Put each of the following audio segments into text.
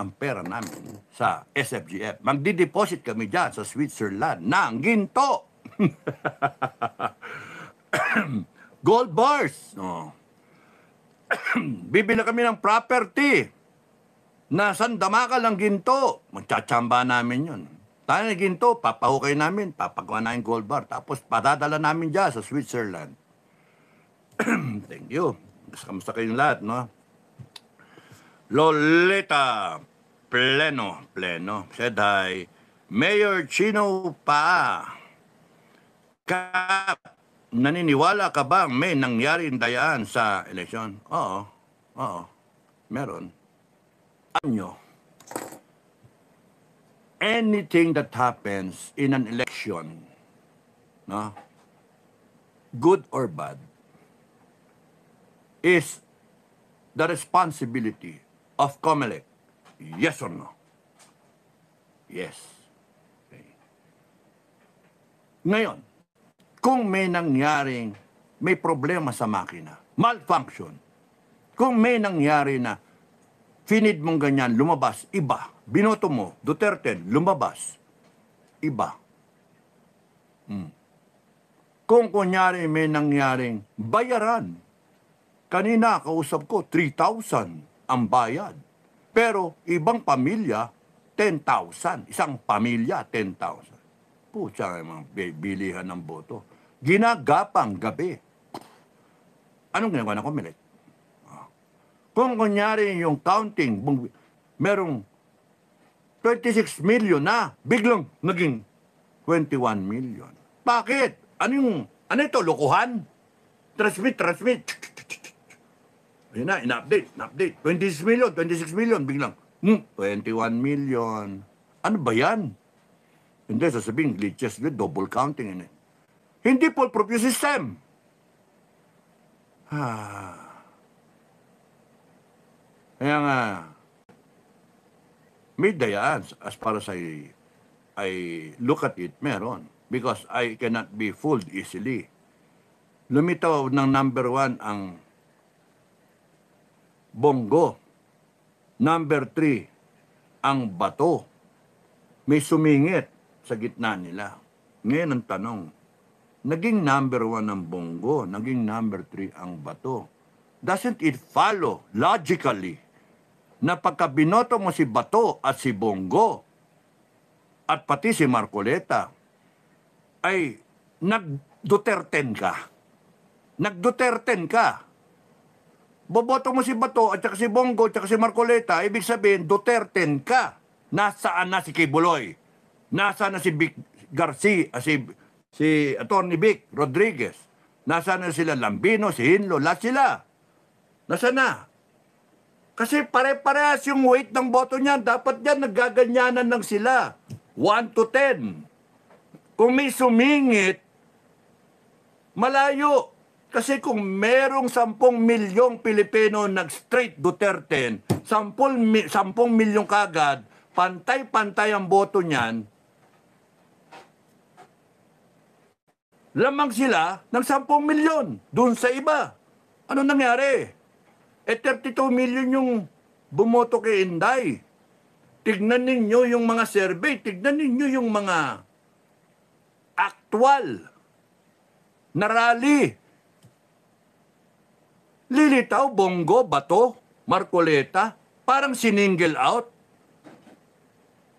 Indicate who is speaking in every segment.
Speaker 1: ang pera namin sa SFGF. Magdi-deposit kami dyan sa Switzerland ng ginto. Gold bars. Oh. Bibili kami ng property na sandamakal ng ginto. Magtsachamba namin yun. Tayo ng ginto, papahukay namin, papagawa namin gold bar. Tapos padadala namin dyan sa Switzerland. Thank you. Kamusta kayong lahat, no? Lolita Pleno said hi. Mayor Chino Pa. Naniniwala ka ba may nangyaring dayaan sa eleksyon? Oo. Meron. Anyo. Anything that happens in an election, no, good or bad, is the responsibility of COMELEC. Yes or no? Yes. Okay. Ngayon, kung may nangyaring, may problema sa makina, malfunction, kung may nangyari na finid mong ganyan, lumabas, iba. Binoto mo, Duterte, lumabas, iba. Kung kunyari may nangyaring bayaran, kanina kausap ko, 3,000 ang bayad. Pero ibang pamilya, 10,000. Isang pamilya, 10,000. Pucha, mga bilihan ng boto. Ginagapang gabi. Anong ginagawa na COMELEC? Kung kunyari yung counting, merong 26 million na, biglang naging 21 million. Bakit? Ano ito, lokohan? Transmit. Ayun na, in-update. 26 million, biglang, 21 million. Ano ba yan? Hindi, sasabihin, glitches, double counting in it. Hindi foolproof yung system. Kaya nga, may dayaan as far as I look at it, meron. Because I cannot be fooled easily. Lumitaw ng number 1 ang Bongo. Number 3, ang bato. May sumingit sa gitna nila. Ngayon ang tanong, naging number 1 ang Bongo, naging number 3 ang bato. Doesn't it follow logically na pagka binoto mo si Bato at si Bongo at pati si Marcoleta ay nag-Duterten ka. Boboto mo si Bato at saka si Bongo at saka si Marcoleta, ibig sabihin Duterten ka. Nasaan na si Kibuloy? Nasaan na si Vic Garcia, si Atty. Vic Rodriguez? Nasaan na sila Lambino, si Hinlo, lahat sila? Nasaan na? Kasi pare-parehas yung weight ng boto niyan. Dapat yan, nagaganyanan lang sila. 1 to 10. Kung may sumingit, malayo. Kasi kung merong 10 milyong Pilipino nag-straight Duterte, 10 milyong kagad, pantay-pantay ang boto niyan, lamang sila ng 10 milyon dun sa iba. Ano nangyari? 32 million yung bumoto kay Inday. Tignan ninyo yung mga survey, tignan ninyo yung mga actual na rally. Lilitaw, Bongo, Bato, Marcoleta, parang siningle out.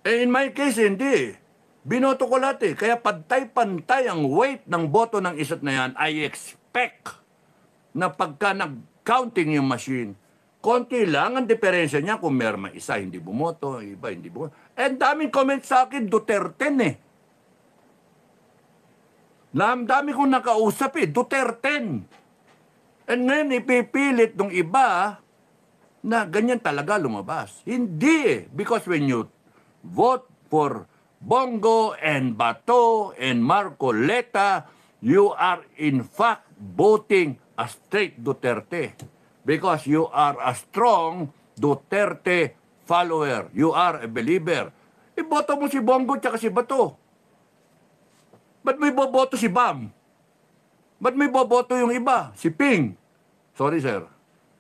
Speaker 1: In my case, hindi. Binoto ko lahat eh. Kaya pantay-pantay ang weight ng boto ng isa't na yan. I expect na pagka counting yung machine, konti lang ang diferensya niya kung meron isa hindi bumoto, iba hindi bumoto. And daming comment sa akin, Duterte eh. Dami kong nakausap eh, Duterte. And ngayon ipipilit ng iba na ganyan talaga lumabas. Hindi eh. Because when you vote for Bongo and Bato and Marcoleta, you are in fact voting a straight Duterte because you are a strong Duterte follower. You are a believer. Iboto mo si Bongo tsaka si Bato. Ba't may boboto si Bam? Ba't may boboto yung iba? Si Ping. Sorry, sir.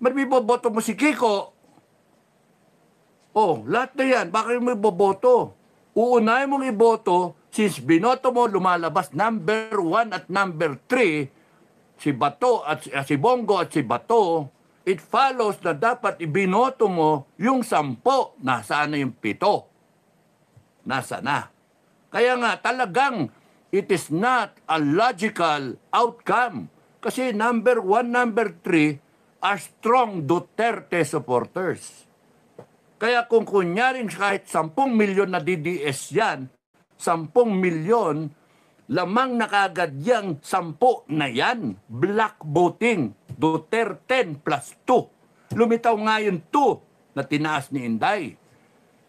Speaker 1: Ba't may boboto mo si Kiko? O Oh, lahat na yan, bakit mo iboboto? Uunahin mong iboto, since binoto mo, lumalabas number 1 at number 3, si Bato at si Bongo at si Bato, it follows na dapat ibinoto mo yung 10, nasaan na yung 7? Nasa na? Kaya nga, talagang it is not a logical outcome. Kasi number 1, number 3 are strong Duterte supporters. Kaya kung kunyaring kahit 10 milyon na DDS yan, 10 milyon, lamang na kagad yang 10 na yan. Black voting, Duterte plus 2. Lumitaw nga yung 2 na tinaas ni Inday.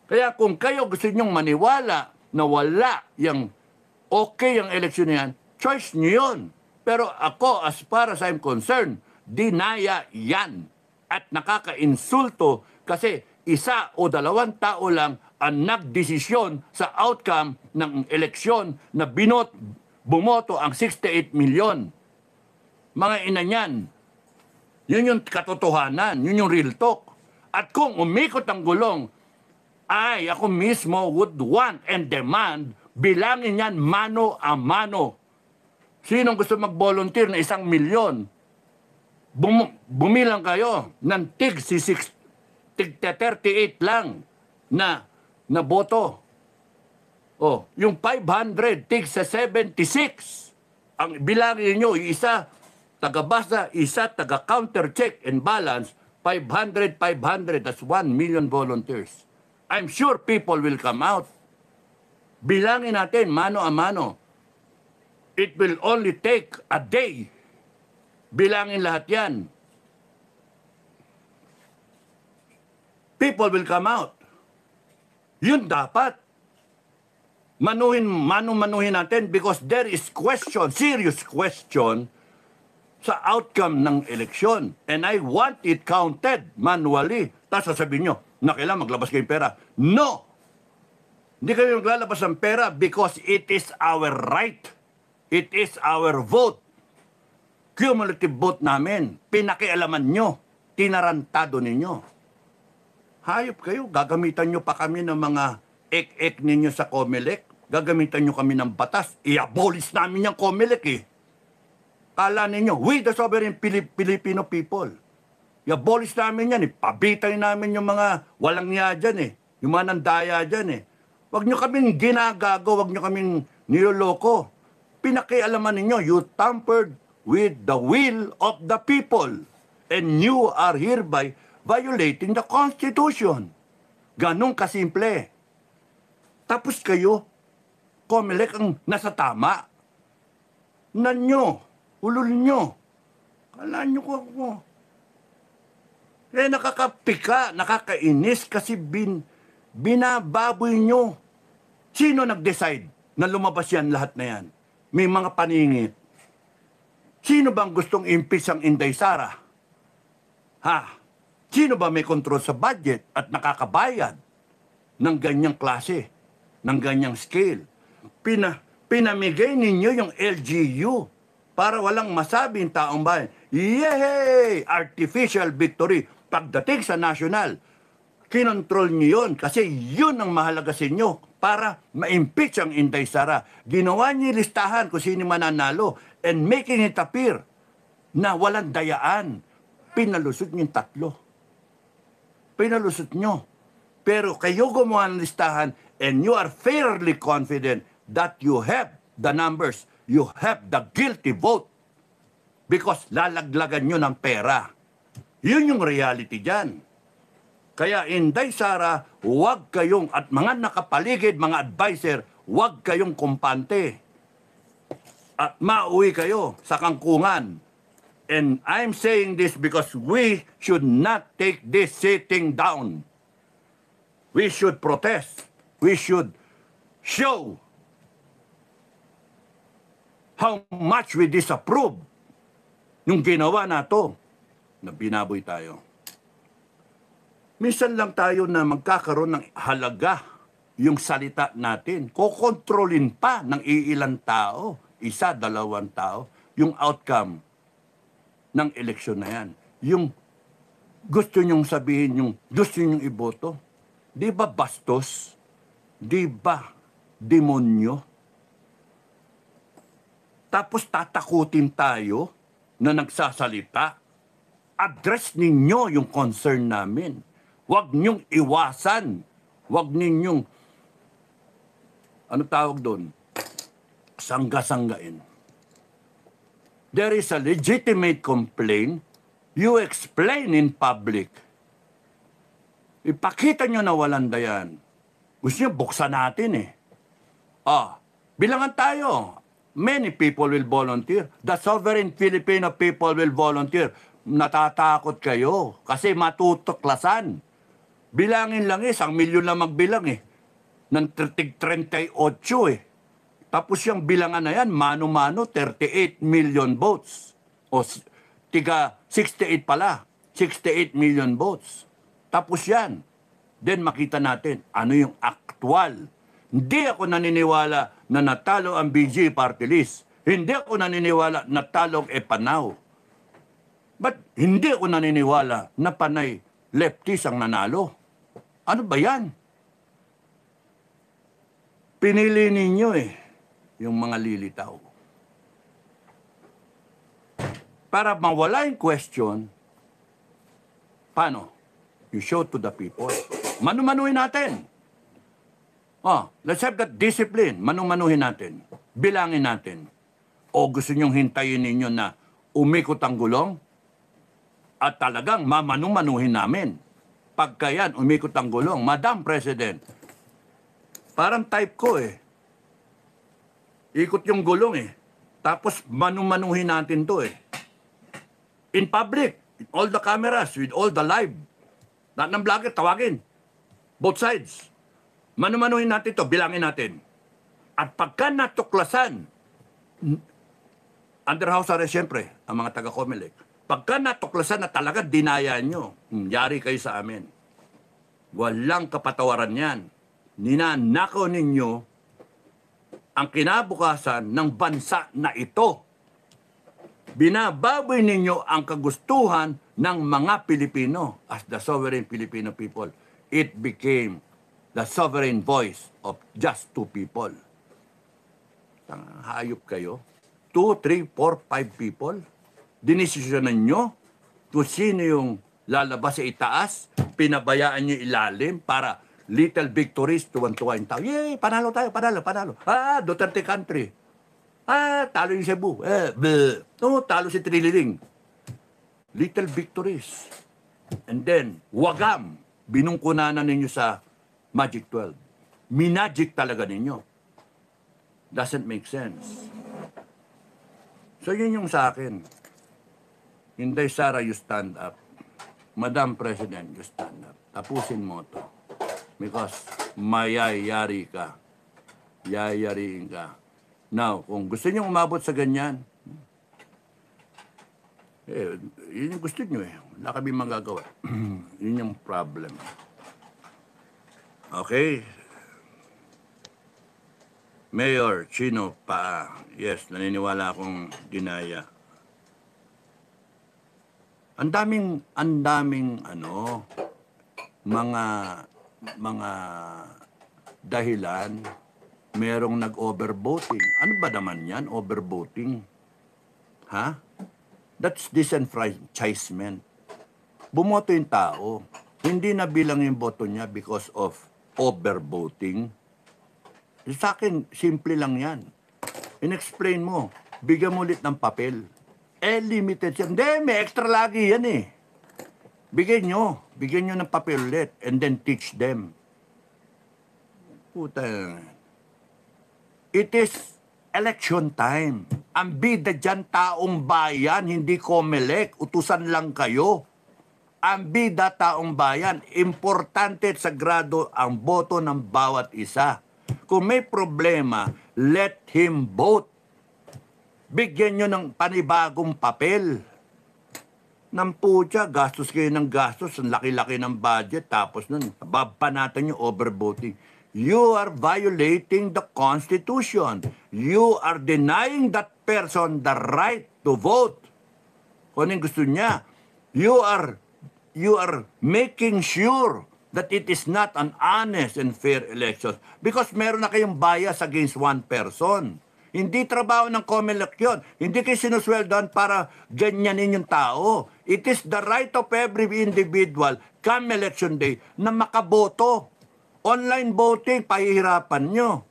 Speaker 1: Kaya kung kayo gusto nyong maniwala na wala yung okay yung eleksyon na yan, choice nyo yun. Pero ako, as far as I'm concerned, dinaya yan. At nakaka-insulto kasi 1 o 2 tao lang ang nagdesisyon sa outcome ng eleksyon na bumoto ang 68 milyon. Mga ina niyan, yun yung katotohanan, yun yung real talk. At kung umikot ang gulong, ay ako mismo would want and demand bilangin yan mano a mano. Sinong gusto mag-volunteer na 1 milyon? Bumilang kayo ng tig 38 lang na boto. Oh, yung 500 tig sa 76. Ang bilangin niyo, isa taga-basa, isa taga-counter check and balance, 500, that's 1 million volunteers. I'm sure people will come out. Bilangin natin mano a mano. It will only take a day. Bilangin lahat yan. People will come out. Yun dapat. Manuhin natin because there is question, serious question sa outcome ng eleksyon. And I want it counted manually. Tapos sasabihin nyo, na kailangan maglabas kayong pera. No! Hindi kayo maglalabas ng pera because it is our right. It is our vote. Cumulative vote namin. Pinakialaman nyo. Tinarantado ninyo. Hayop kayo, gagamitan nyo pa kami ng mga ek-ek ninyo sa COMELEC. Gagamitan nyo kami ng batas. I-abolish namin yung COMELEC eh. Kala ninyo, we the sovereign Filipino people. I-abolish namin yan eh. Pabitay namin yung mga walang niya dyan eh. Yung mga nandaya dyan eh. Huwag nyo kaming ginagago, huwag nyo kaming niloloko. Pinakialaman ninyo, you tampered with the will of the people. And you are hereby violating the Constitution. Ganong kasimple. Tapos kayo, COMELEC ang nasa tama. Nanyo, ulul nyo. Kala nyo ko ako. Eh nakakapika, nakakainis kasi binababoy nyo. Sino nag-decide na lumabas yan lahat na yan? May mga paningit. Sino bang gustong impeach ang Inday Sara? Ha? Sino ba may kontrol sa budget at nakakabayad ng ganyang klase, ng ganyang scale? Pinamigay ninyo yung LGU para walang masabi ang taong bayan. Yay! Artificial victory. Pagdating sa national, kinontrol nyo yun kasi yun ang mahalaga sa inyo para ma-impeach ang Inday Sara. Ginawa niyo listahan kung sino mananalo and making it appear na walang dayaan. Pinalusot niyo yung 3. Pinalusot nyo. Pero kayo gumawa ng listahan and you are fairly confident that you have the numbers, you have the guilty vote because lalaglagan nyo ng pera. Yun yung reality dyan. Kaya Inday Sara, huwag kayong, at mga nakapaligid, mga advisor, huwag kayong kumpante. At mauwi kayo sa kangkungan. And I'm saying this because we should not take this sitting down. We should protest. We should show how much we disapprove yung ginawa na to na binaboy tayo. Minsan lang tayo na magkakaroon ng halaga yung salita natin. Kokontrolin pa ng iilang tao, 1, 2 tao, yung outcome ng eleksyon na yan. Yung gusto nyong sabihin, yung gusto nyong iboto. Di ba bastos? Di ba demonyo? Tapos tatakutin tayo na nagsasalita. Address ninyo yung concern namin. Huwag ninyong iwasan. Huwag ninyong, ano tawag doon? Sangga-sanggain. There is a legitimate complaint. You explain in public. Ipakita nyo na walang dayan. Gusto nyo, buksan natin eh. Bilangan tayo. Many people will volunteer. The sovereign Filipino people will volunteer. Natatakot kayo kasi matutuklasan. Bilangin lang 1 milyon lang magbilang eh. Ng 38 eh. Tapos yung bilangan na yan, mano-mano, 38 million votes. O tiga 68 pala. 68 million votes. Tapos yan. Then makita natin ano yung actual. Hindi ako naniniwala na natalo ang BG Party List. Hindi ako naniniwala na talo ang Epanaw. But hindi ako naniniwala na panay lefties ang nanalo. Ano ba yan? Pinili ninyo eh, yung mga lilitaw. Para mawala yung question, paano? You show to the people. Manu-manuhin natin. Let's have that discipline. Manu-manuhin natin. Bilangin natin. O gusto nyong hintayin ninyo na umikot ang gulong? At talagang mamanu-manuhin namin. Pagka yan, umikot ang gulong. Madam President, parang type ko eh. Ikot yung gulong eh. Tapos manu-manuhin natin to eh. In public, with all the cameras, with all the live. Lahat ng vlogger, tawagin. Both sides. Manu-manuhin natin to, bilangin natin. At pagka natuklasan, under house arrest siyempre, ang mga taga-Comelec. Pagka natuklasan na talaga dinaya nyo, yari kayo sa amin. Walang kapatawaran yan. Ninanakaw ninyo ang kinabukasan ng bansa na ito. Binababoy ninyo ang kagustuhan ng mga Pilipino as the sovereign Filipino people. It became the sovereign voice of just 2 people. Hayop kayo. 2, 3, 4, 5 people. Dinesisyonan nyo kung sino yung lalabas sa itaas, pinabayaan nyo ilalim para little victories, tuwan-tuwa yung tao. Yay, panalo tayo, panalo. Duterte country. Talo yung Cebu. Talo si Trililing. Little victories. And then, wagam, binungkunanan ninyo sa Magic 12. Minagic talaga ninyo. Doesn't make sense. So yun yung sa akin. Inday Sara, you stand up. Madam President, you stand up. Tapusin mo to. Because mayayari ka. Yayariin ka. Now, kung gusto niyo umabot sa ganyan, yun yung gusto niyo eh. Wala kami magagawa. Yun yung problem. Okay? Mayor Chino pa. Yes, naniniwala akong dinaya. Ang daming mga dahilan. Merong nag-overvoting. Ano ba naman yan, overvoting? Ha? That's disenfranchisement. Bumoto yung tao. Hindi na bilang yung boto niya because of overvoting. Sa akin, simple lang yan. In-explain mo. Bigyan mo ulit ng papel. Limited siya. Hindi, may extra lagi yan eh. Bigyan nyo ng papel ulit and then teach them. Puta. It is election time. Ang bida dyan taong bayan, hindi Comelec. Utusan lang kayo. Ang bida taong bayan, importante at sagrado ang boto ng bawat isa. Kung may problema, let him vote. Bigyan nyo ng panibagong papel. Nang putya, gastos kayo ng gastos, ang laki-laki ng budget, tapos nun, babanatan yung overvoting. You are violating the Constitution. You are denying that person the right to vote. Kung anong gusto niya, you are making sure that it is not an honest and fair election because meron na kayong bias against one person. Hindi trabaho ng COMELEC yun. Hindi kayo sinusweldoan para ganyanin yung tao. It is the right of every individual come election day na makaboto. Online voting, pahihirapan nyo.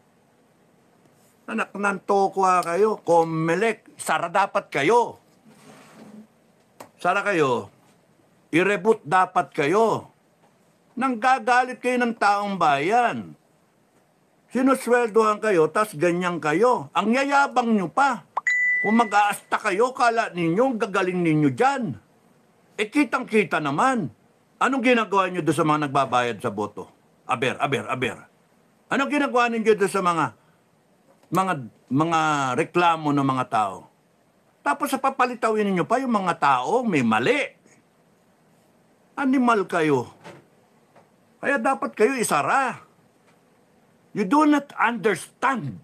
Speaker 1: Anak ng tokwa kayo, COMELEC, sara dapat kayo. Sara kayo. I-reboot dapat kayo. Nanggagalit kayo ng taong bayan. Sinusweldohan kayo, tas ganyan kayo. Ang yayabang nyo pa. Kung mag-aasta kayo, kala ninyo, gagaling ninyo dyan. Eh, kitang-kita naman. Anong ginagawa nyo doon sa mga nagbabayad sa boto? Aber. Anong ginagawa ninyo doon sa mga reklamo ng mga tao? Tapos sa papalitawin ninyo pa yung mga tao, may mali. Animal kayo. Kaya dapat kayo isara. You do not understand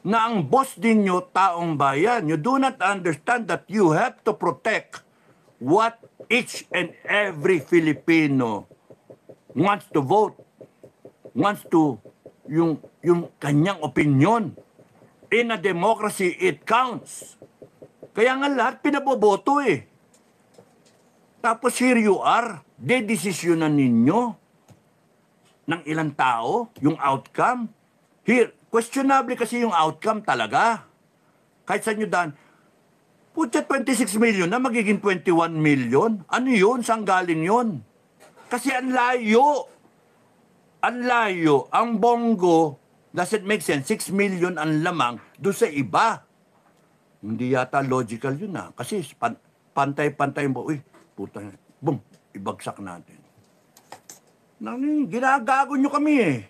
Speaker 1: na ang boss ninyo taong bayan. You do not understand that you have to protect what each and every Filipino wants to vote, wants to, yung kanyang opinion. In a democracy, it counts. Kaya nga lahat pinaboboto eh. Tapos here you are, dedesisyonan ninyo ng ilang tao, yung outcome. Here, questionable kasi yung outcome talaga. Kahit sa nyo daan, putya 26 million na magiging 21 million. Ano yun? Saan galing yun? Kasi ang layo. Ang layo. Ang bongo, does it make sense? 6 million ang lamang doon sa iba. Hindi yata logical yun ah. Kasi pantay-pantay mo. Uy, puta, boom, ibagsak natin. Ginagago nyo kami eh.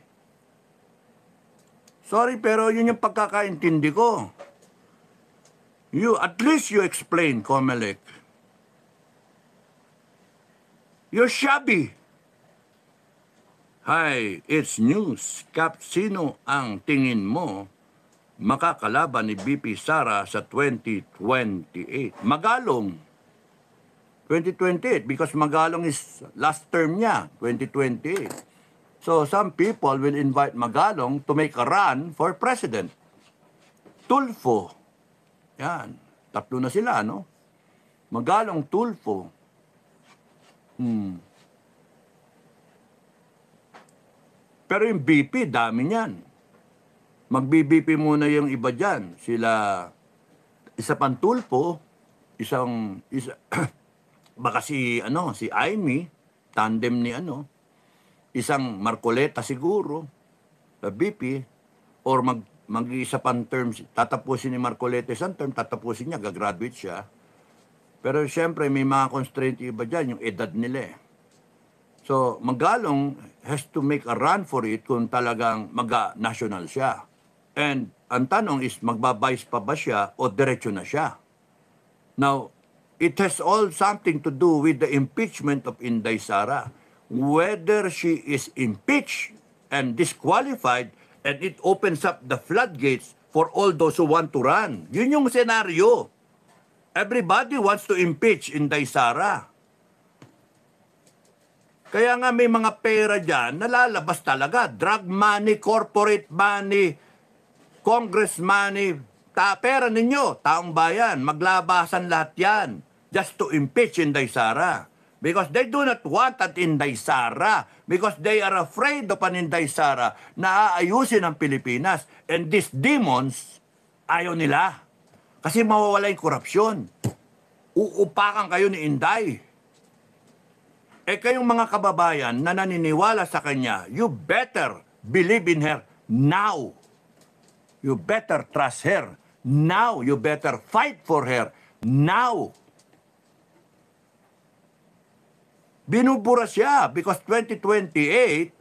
Speaker 1: Sorry, pero yun yung pagkakaintindi ko. At least you explain, COMELEC. You're shabby. Hi, it's news. Kap, sino ang tingin mo makakalaban ni BP Sara sa 2028? Magalong. 2028 because Magalong is last term niya, 2028. So some people will invite Magalong to make a run for president. Tulfo. Yan. Tatlo na sila, no? Magalong, Tulfo. Pero yung BP, dami niyan. Mag-BP muna yung iba dyan. Sila, isa pang Tulfo, baka si Amy, tandem ni isang Marcoleta siguro, sa BP, or mag-isa pang terms, tatapusin ni Marcoleta isang term, tatapusin niya, gagraduate siya. Pero siyempre, may mga constraint iba dyan, yung edad nila eh. So, Magalong has to make a run for it kung talagang national siya. And ang tanong is, magbabayis pa ba siya o diretso na siya? Now, it has all something to do with the impeachment of Inday Sara. Whether she is impeached and disqualified, and it opens up the floodgates for all those who want to run. Yun yung senaryo. Everybody wants to impeach Inday Sara. Kaya nga may mga pera dyan, nalalabas talaga. Drug money, corporate money, Congress money, pera ninyo, taong bayan, maglabasan lahat yan. Just to impeach Inday Sara. Because they do not want an Inday Sara. Because they are afraid of an Inday Sara na aayusin ang Pilipinas. And these demons, ayaw nila. Kasi mawawala yung korupsyon. Uupakan kayo ni Inday. Eh kayong mga kababayan na naniniwala sa kanya, you better believe in her now. You better trust her now. You better fight for her now. Binubura siya because 2028,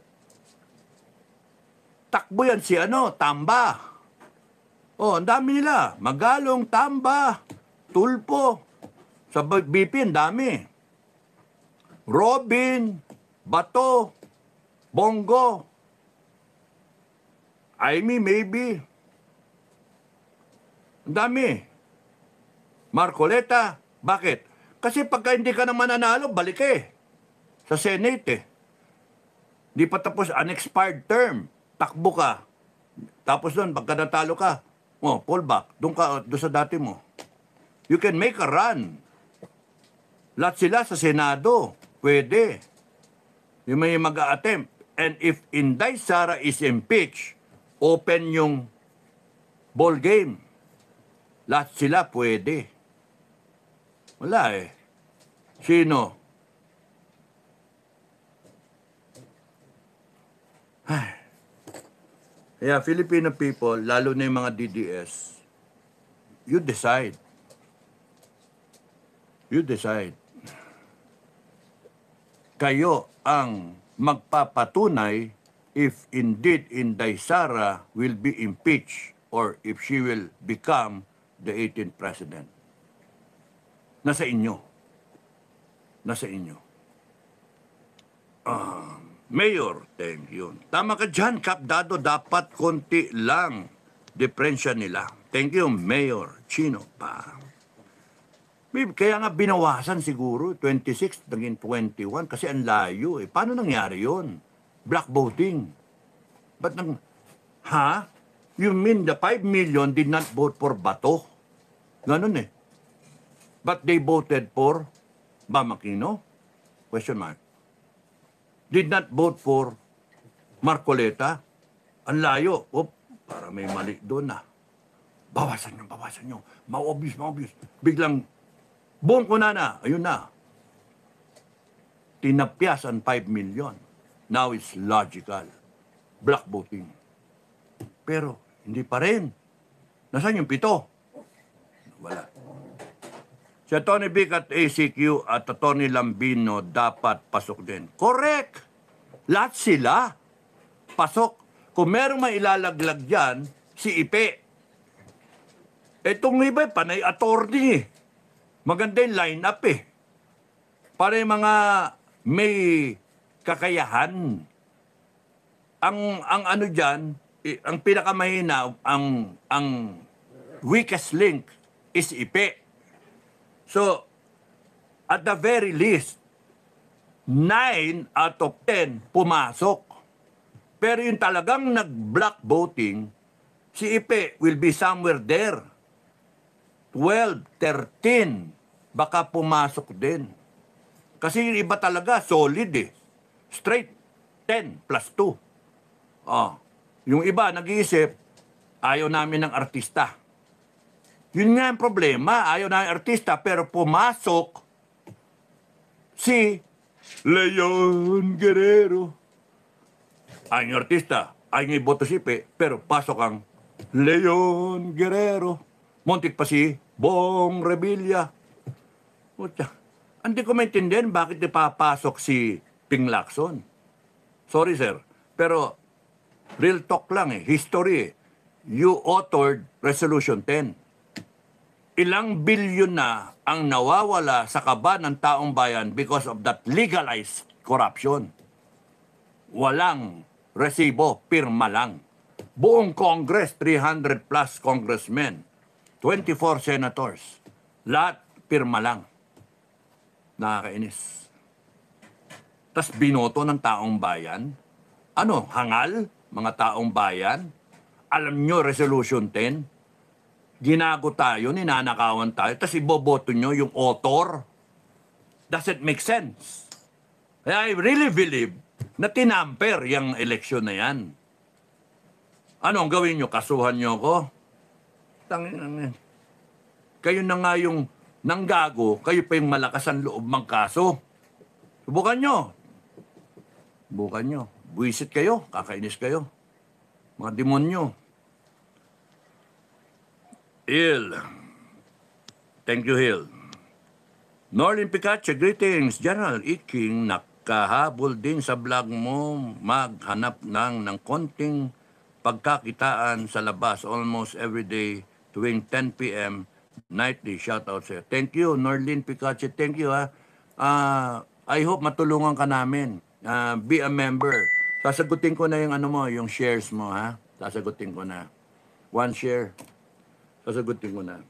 Speaker 1: takbo yan si Tamba. Oh, ang dami nila. Magalong, Tamba, Tulfo. Sa BP, ang dami. Robin, Bato, Bongo, Amy, maybe. Ang dami. Marcoleta, bakit? Kasi pagka hindi ka naman nanalo, balik eh. Sa Senate eh. Di pa tapos, unexpired term. Takbo ka. Tapos doon, pagka natalo ka, pull back. Doon sa dati mo. You can make a run. Lahat sila sa Senado. Pwede. Yung may mag-a-attempt. And if Inday Sara is impeached, open yung ball game. Lahat sila pwede. Wala eh. Sino? Kaya Filipino people, lalo na yung mga DDS, you decide. You decide. Kayo ang magpapatunay if indeed Inday Sara will be impeached or if she will become the 18th president. Nasa inyo. Nasa inyo. Mayor, thank you. Tama ka dyan, Kap Dado, dapat konti lang diferensya nila. Thank you, Mayor Chino pa. Kaya nga binawasan siguro, 26, naging 21, kasi ang layo eh. Paano nangyari yun? Black voting. Ba't You mean the 5 million did not vote for Bato? Ganun eh. But they voted for Bam Aquino? Question mark. Did not vote for Marcoleta? Ang layo. Para may mali doon na. Bawasan nyo. Ma-obvious. Biglang, boom ko na. Ayun na. Tinapyas ang 5 million. Now it's logical. Black voting. Pero, hindi pa rin. Nasaan yung 7? Wala. Si Tony Vic at ACQ at Tony Lambino dapat pasok din. Correct! Lahat sila pasok. Kung merong mailalaglag dyan, si Ipe. Etong iba, panay attorney eh. Maganda yung line-up eh. Para yung mga may kakayahan. Ang ano dyan, ang pinakamahina, ang weakest link is Ipe. So, at the very least, 9 out of 10 pumasok. Pero yung talagang nag-block voting, si Ipe will be somewhere there. 12, 13, baka pumasok din. Kasi yung iba talaga, solid eh. Straight, 10 plus 2. Yung iba, nag-iisip, ayaw namin ng artista. Yun nga ang problema. Ayaw na ang artista, pero pumasok si Leon Guerrero. Ayaw yung artista, ayaw yung boto si Pe, pero pasok ang Leon Guerrero. Muntik pa si Bong Revilla. Hindi ko maintindihan bakit napapasok si Ping Lacson. Sorry sir, pero real talk lang eh, history eh. You authored Resolution 10. Ilang bilyon na ang nawawala sa kaba ng taong bayan because of that legalized corruption. Walang resibo, pirma lang. Buong Congress, 300 plus congressmen, 24 senators, lahat pirma lang. Nakakainis. Tas binoto ng taong bayan. Ano, hangal? Mga taong bayan? Alam nyo, Resolution 10? Ginago tayo, ninanakawan tayo, tapos iboboto nyo yung author. Does it make sense? I really believe na tinamper yung eleksyon na yan. Ano ang gawin nyo? Kasuhan nyo ako? Kayo na nga yung nanggago, kayo pa yung malakas ang loob mang kaso. Subukan nyo. Subukan nyo. Buisit kayo, kakainis kayo. Mga demonyo. Hill. Thank you, Hill. Norlin Picache, greetings. General Iking, nakahabol din sa vlog mo maghanap ng konting pagkakitaan sa labas almost every day tuwing 10 p.m. nightly. Shout out sa'yo. Thank you, Norlin Picache. Thank you, ha. I hope matulungan ka namin. Be a member. Sasagutin ko na yung ano mo, yung shares mo, ha. Sasagutin ko na. 1 share. Sasagutin ko na.